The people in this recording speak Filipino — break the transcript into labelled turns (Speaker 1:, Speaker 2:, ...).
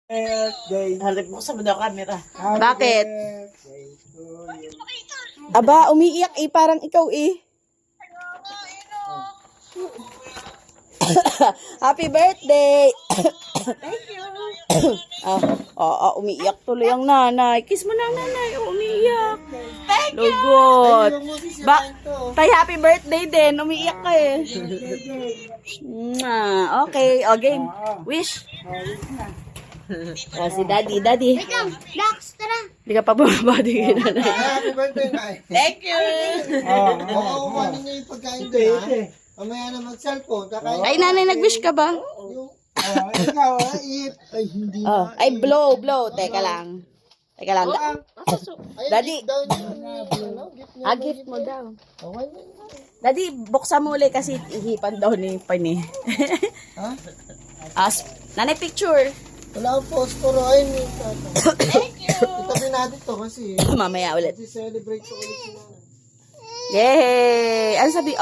Speaker 1: birthday.
Speaker 2: Halip mo sa daw camera.
Speaker 3: Bakit?
Speaker 1: Birthday to you.
Speaker 3: Aba, umiiyak eh. Parang ikaw eh. Happy birthday!
Speaker 2: Thank you.
Speaker 3: Umiiyak tuloy ang nanay. Kiss mo na ang nanay. Umiiyak.
Speaker 2: Thank you.
Speaker 3: Lugot.
Speaker 1: Ayun mo, sisirain
Speaker 3: Ba,
Speaker 1: to.
Speaker 3: tay, happy birthday din. Umiiyak ka eh. Okay, o game. Wish. Si daddy, daddy.
Speaker 4: Dax, tara.
Speaker 3: Hindi ka pa bumabati kay nanay.
Speaker 1: Happy birthday, Nay.
Speaker 2: Thank you.
Speaker 1: Oo, kumanin niyo yung pagkain doon, ha? Mamaya na mag-cellphone. Kakain.
Speaker 3: Ay, nanay, nag-wish ka ba?
Speaker 1: Ikaw, ha? Ay, hindi na.
Speaker 3: Ay, blow. Teka lang. Teka lang.
Speaker 1: Ay,
Speaker 3: Daddy.
Speaker 1: gift daw niya. Gift niya.
Speaker 3: Gift mo daw.
Speaker 1: Okay na.
Speaker 3: Daddy, buksan mo ulit kasi ihipan daw ni Pani.
Speaker 1: Ha?
Speaker 3: Nanay, picture.
Speaker 1: Wala akong posporo. Ay, may tato. Itabi natin to kasi
Speaker 3: Mamaya ulit.
Speaker 1: celebrate ko ulit si nanay.
Speaker 3: Yay! Ano sabi?